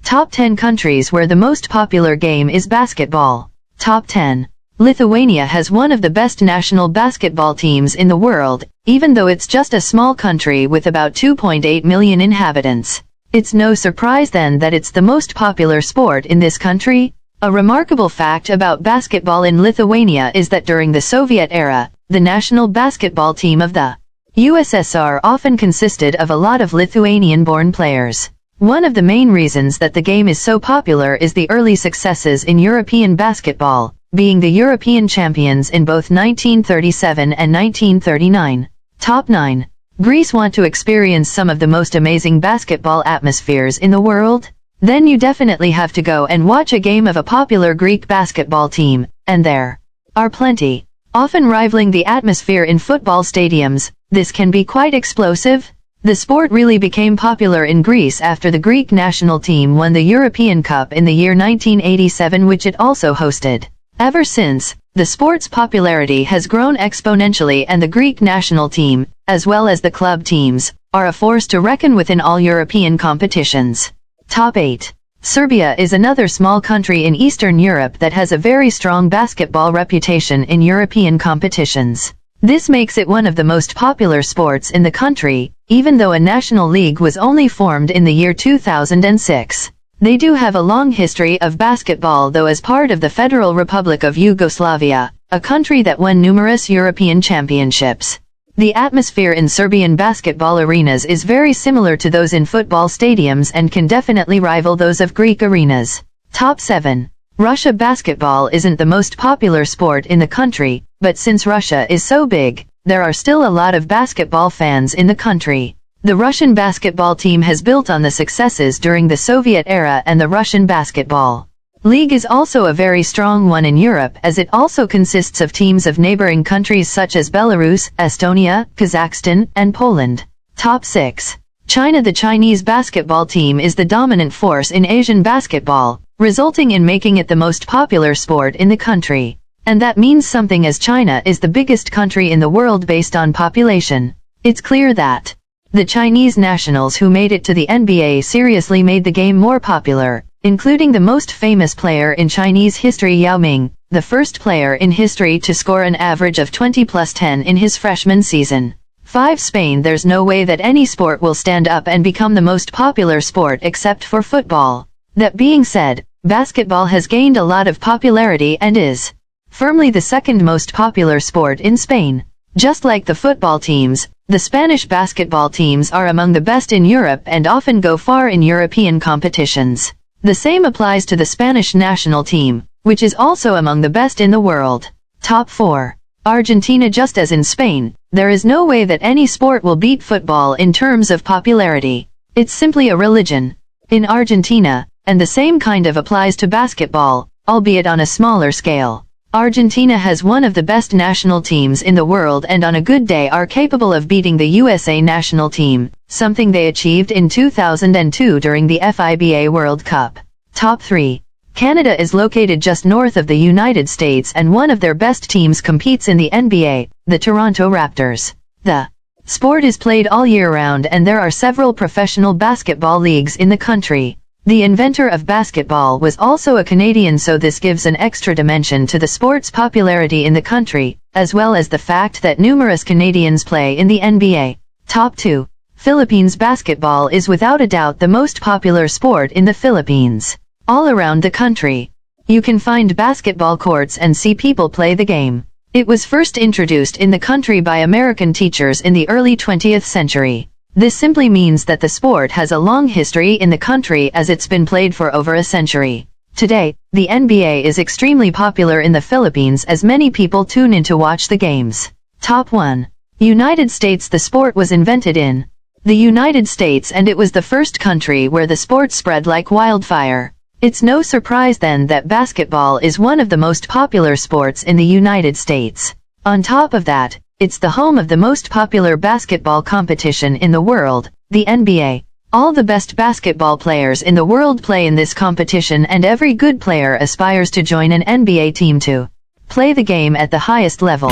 Top 10 countries where the most popular game is basketball. Top 10. Lithuania has one of the best national basketball teams in the world, even though it's just a small country with about 2.8 million inhabitants. It's no surprise then that it's the most popular sport in this country. A remarkable fact about basketball in Lithuania is that during the Soviet era, the national basketball team of the USSR often consisted of a lot of Lithuanian-born players. One of the main reasons that the game is so popular is the early successes in European basketball, being the European champions in both 1937 and 1939. Top 9. Greece. Want to experience some of the most amazing basketball atmospheres in the world? Then you definitely have to go and watch a game of a popular Greek basketball team, and there are plenty. Often rivaling the atmosphere in football stadiums, this can be quite explosive. The sport really became popular in Greece after the Greek national team won the European Cup in the year 1987, which it also hosted. Ever since, the sport's popularity has grown exponentially, and the Greek national team, as well as the club teams, are a force to reckon with in all European competitions. Top 8. Serbia is another small country in Eastern Europe that has a very strong basketball reputation in European competitions. This makes it one of the most popular sports in the country, even though a national league was only formed in the year 2006. They do have a long history of basketball, though, as part of the Federal Republic of Yugoslavia, a country that won numerous European championships. The atmosphere in Serbian basketball arenas is very similar to those in football stadiums and can definitely rival those of Greek arenas. Top 7. Russia. Basketball isn't the most popular sport in the country, but since Russia is so big, there are still a lot of basketball fans in the country. The Russian basketball team has built on the successes during the Soviet era, and the Russian basketball league is also a very strong one in Europe, as it also consists of teams of neighboring countries such as Belarus, Estonia, Kazakhstan, and Poland. Top 6. China. The Chinese basketball team is the dominant force in Asian basketball, resulting in making it the most popular sport in the country. And that means something, as China is the biggest country in the world based on population. It's clear that the Chinese nationals who made it to the NBA seriously made the game more popular, including the most famous player in Chinese history, Yao Ming, the first player in history to score an average of 20+10 in his freshman season. 5. Spain. There's no way that any sport will stand up and become the most popular sport except for football. That being said, basketball has gained a lot of popularity and is firmly the second most popular sport in Spain. Just like the football teams, the Spanish basketball teams are among the best in Europe and often go far in European competitions. The same applies to the Spanish national team, which is also among the best in the world. Top 4. Argentina. Just as in Spain, there is no way that any sport will beat football in terms of popularity. It's simply a religion in Argentina, and the same kind of applies to basketball, albeit on a smaller scale. Argentina has one of the best national teams in the world, and on a good day are capable of beating the USA national team, something they achieved in 2002 during the FIBA World Cup. Top 3. Canada is located just north of the United States, and one of their best teams competes in the NBA, the Toronto Raptors. The sport is played all year round, and there are several professional basketball leagues in the country. The inventor of basketball was also a Canadian, so this gives an extra dimension to the sport's popularity in the country, as well as the fact that numerous Canadians play in the NBA. Top 2. Philippines. Basketball is without a doubt the most popular sport in the Philippines. All around the country, you can find basketball courts and see people play the game. It was first introduced in the country by American teachers in the early 20th century. This simply means that the sport has a long history in the country, as it's been played for over a century. Today, the NBA is extremely popular in the Philippines, as many people tune in to watch the games. Top 1. United States. The sport was invented in the United States, and it was the first country where the sport spread like wildfire. It's no surprise then that basketball is one of the most popular sports in the United States. On top of that, it's the home of the most popular basketball competition in the world, the NBA. All the best basketball players in the world play in this competition, and every good player aspires to join an NBA team to play the game at the highest level.